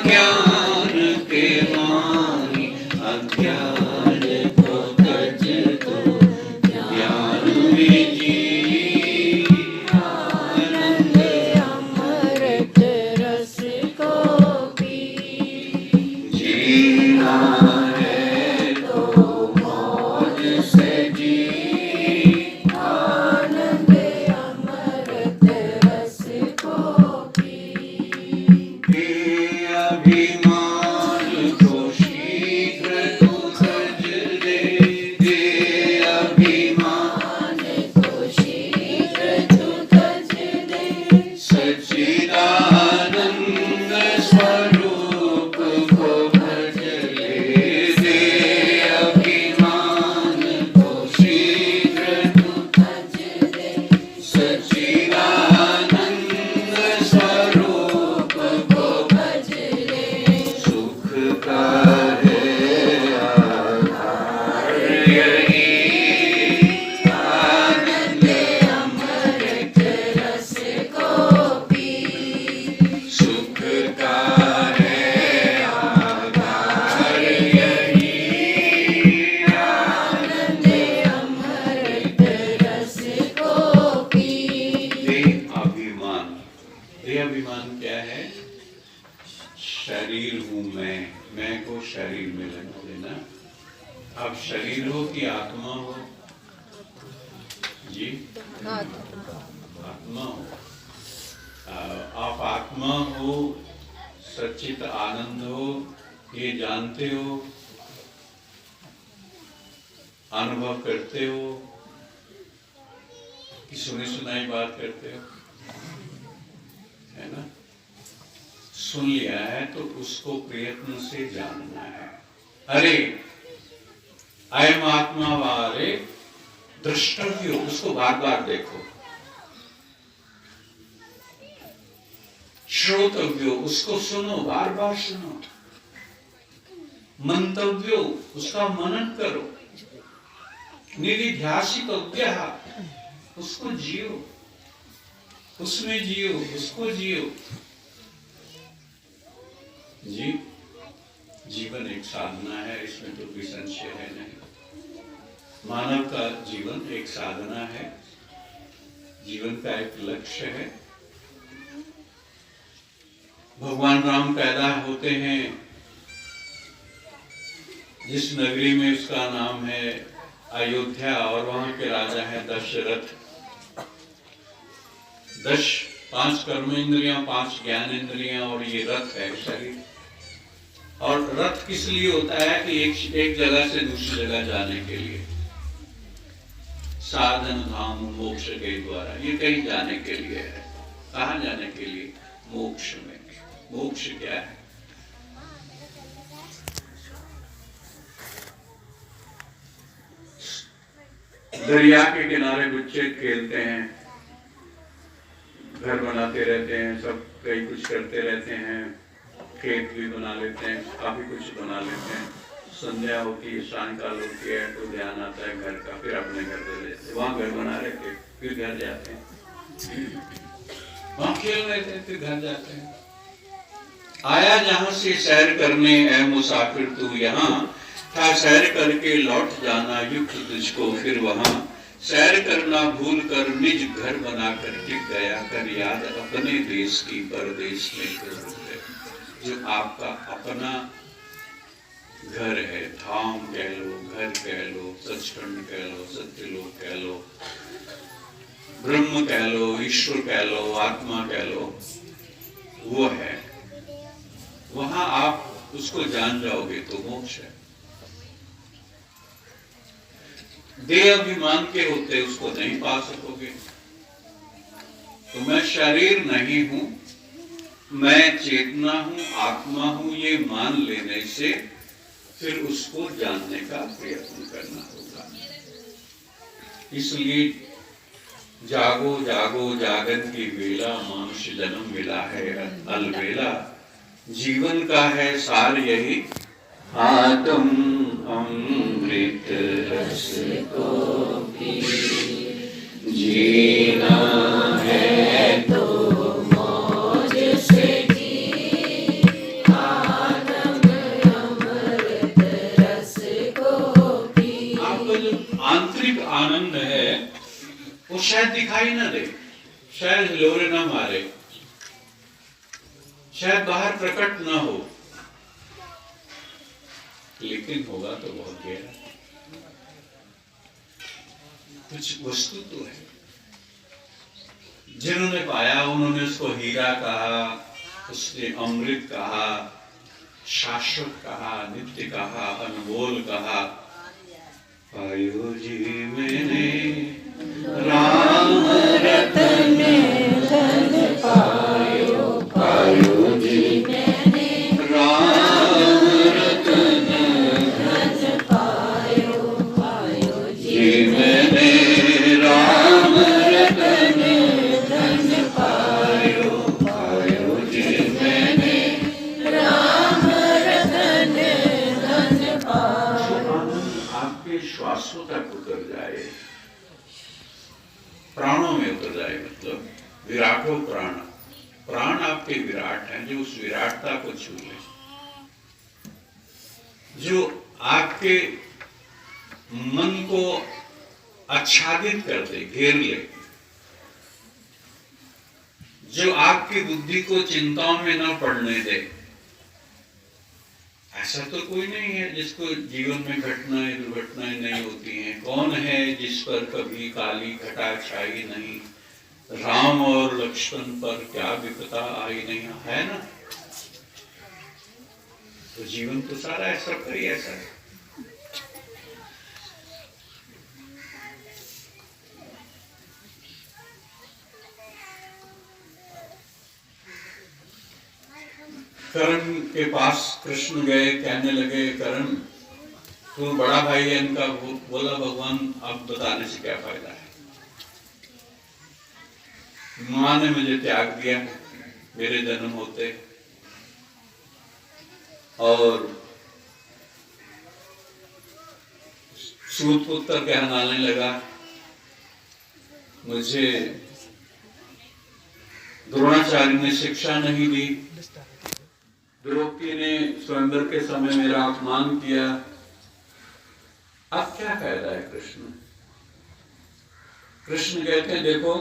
ज्ञान के मानी अज्ञान को तज दो ज्ञान में जी आनंद अमृत रस को पी जीना है तो मौज से जी आनंद अमृत रस को पी ये अभिमान को शीघ्र तू तज दे ये अभिमान को शीघ्र तू तज दे सच्चिदानंद स्वरूप को भज ले दे अभिमान को शीघ्र तू तज दे सच्चिदानंद स्वरूप को भज ले सुख का है आधार यही आनंद अमृत रस को पी सुख का है आधार यही आनंद अमृत रस को पी देह अभिमान क्या है? शरीर हूं मैं को शरीर में लगा देना। आप शरीर हो कि आत्मा हो? जी आत्मा हो। आप आत्मा हो, सच्चित आनंद हो, ये जानते हो, अनुभव करते हो कि सुनी सुनाई बात करते हो, है ना? सुन लिया है तो उसको प्रयत्न से जानना है। अरे अयम आत्मा वारे दृष्टव्यो, उसको बार बार देखो। श्रोतव्यो, उसको सुनो, बार बार सुनो। मंतव्यो, उसका मनन करो। निधिध्यासितव्यः, उसको जियो, उसमें जियो, उसको जियो। जी जीवन एक साधना है, इसमें तो कोई संशय है नहीं। मानव का जीवन एक साधना है, जीवन का एक लक्ष्य है। भगवान राम पैदा होते हैं जिस नगरी में, उसका नाम है अयोध्या, और वहां के राजा है दशरथ। 5 कर्म इंद्रियां, 5 ज्ञान इंद्रियां, और ये रथ है शरीर। और रथ किस लिए होता है कि एक जगह से दूसरी जगह जाने के लिए, साधन धाम मोक्ष के द्वारा, ये कहीं जाने के लिए है। कहाँ जाने के लिए? मोक्ष में। मोक्ष क्या है? दरिया के किनारे बच्चे खेलते हैं, घर बनाते रहते हैं, सब कई कुछ करते रहते हैं, खेत भी बना लेते हैं, काफी कुछ बना लेते हैं। संध्या होती है, सायंकाल होती है तो ध्यान आता है घर का, फिर अपने घर चले जाते, वहां घर बना रहे थे, फिर घर जाते हैं, वहां खेल रहे थे, फिर घर जाते हैं। आया जहां से सैर करने ऐ मुसाफिर तू यहाँ, था सैर करके लौट जाना युक्त तुझको फिर वहां। सैर करना भूल कर निज घर बना कर टिक गया कर याद अपने देश की परदेश में कर है। जो आपका अपना घर है, धाम कह लो, घर कह लो, सचखंड कह लो, सत्यलोक कह लो, ब्रह्म कह लो, ईश्वर कह लो, आत्मा कह लो, वो है। वहां आप उसको जान जाओगे तो मोक्ष है। देह अभिमान के होते उसको नहीं पा सकोगे। तो मैं शरीर नहीं हूं, मैं चेतना हूं, आत्मा हूं, ये मान लेने से फिर उसको जानने का प्रयत्न करना होगा। इसलिए जागो जागो जागन की वेला, मनुष्य जन्म मिला है अलबेला। जीवन का है सार यही, आत्म अमृत रस को पी। जीना है तो मौज से जी शायद दिखाई ना दे, शायद हिलोरे ना मारे, शायद बाहर प्रकट ना हो, लेकिन होगा तो बहुत गहरा। कुछ वस्तु तो है। जिन्होंने पाया उन्होंने उसको हीरा कहा, उसने अमृत कहा, शाश्वत कहा, नित्य कहा, अनमोल कहा। पायो जी मैंने राम रतन धन पायो, पायो जी मैंने राम रतन धन पायो, पायो जी मैंने राम रतन धन पायो, पायो जी मैंने राम रतन धन पायो। आपके श्वासों तक उतर जाए, प्राणों में उतर जाए, मतलब विराटो प्राण, प्राण आपके विराट हैं, जो उस विराटता को छू ले, जो आपके मन को आच्छादित कर दे, घेर ले, जो आपकी बुद्धि को चिंताओं में न पड़ने दे। ऐसा तो कोई नहीं है जिसको जीवन में घटनाएं दुर्घटनाएं नहीं होती हैं। कौन है जिस पर कभी काली घटा छाई नहीं, राम और लक्ष्मण पर क्या विपदा आई नहीं, है ना? तो जीवन तो सारा है, सबका ही ऐसा है। कर्ण के पास कृष्ण गए, कहने लगे कर्ण तू बड़ा भाई है इनका। बोला भगवान अब बताने से क्या फायदा है, माँ ने मुझे त्याग दिया मेरे जन्म होते, और सूत पुत्र कहलाने लगा, मुझे द्रोणाचार्य ने शिक्षा नहीं दी, द्रौपदी ने स्वयंवर के समय मेरा अपमान किया, अब क्या फायदा है कृष्ण? कृष्ण कहते हैं देखो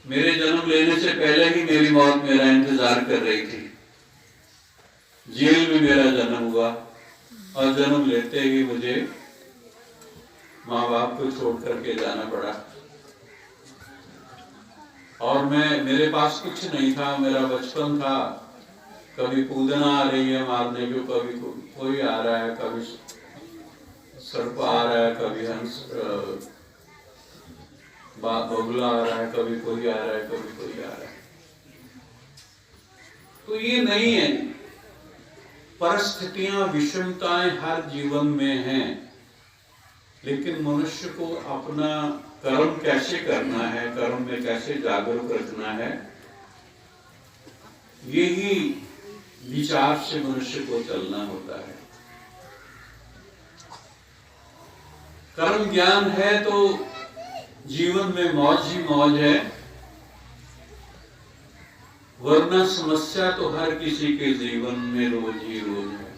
मेरे जन्म लेने से पहले ही मेरी मौत मेरा इंतजार कर रही थी, जेल में मेरा जन्म हुआ और जन्म लेते ही मुझे माँ बाप को छोड़ करके जाना पड़ा, और मेरे पास कुछ नहीं था, मेरा बचपन था, कभी पूजना आ रही है मारने को, कभी कोई आ रहा है, कभी सर्प आ रहा है, कभी हंस बगुला आ रहा है, कभी कोई आ रहा है, कभी कोई आ रहा है। तो ये नहीं है, परिस्थितियां विषमताएं हर जीवन में हैं, लेकिन मनुष्य को अपना कर्म कैसे करना है, कर्म में कैसे जागरूक रखना है, यही विचार से मनुष्य को चलना होता है। कर्म ज्ञान है तो जीवन में मौज ही मौज है, वरना समस्या तो हर किसी के जीवन में रोज ही रोज है।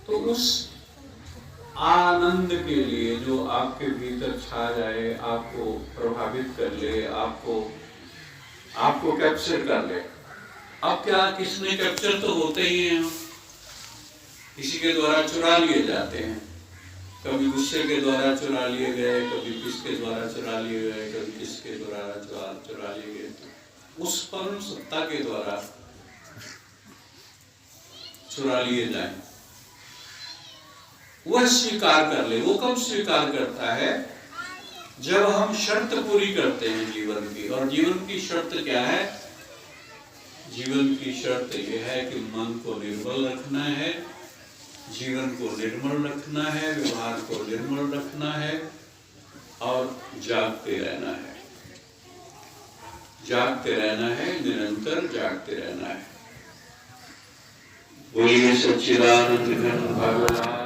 तो उस आनंद के लिए जो आपके भीतर छा जाए, आपको प्रभावित कर ले, आपको कैप्चर कर ले। अब क्या किसने कैप्चर तो होते ही हैं, किसी के द्वारा चुरा लिए जाते हैं, कभी गुस्से के द्वारा चुरा लिए गए, कभी किसके द्वारा चुरा लिए गए, कभी किसके द्वारा चुरा लिए गए, उस परम सत्ता के द्वारा चुरा लिए जाए, वह स्वीकार कर ले। वो कब स्वीकार करता है? जब हम शर्त पूरी करते हैं जीवन की। और जीवन की शर्त क्या है? जीवन की शर्त यह है कि मन को निर्मल रखना है, जीवन को निर्मल रखना है, व्यवहार को निर्मल रखना है और जागते रहना है। जागते रहना है, निरंतर जागते रहना है। बोलिए सच्चिदानंद घन भगवान।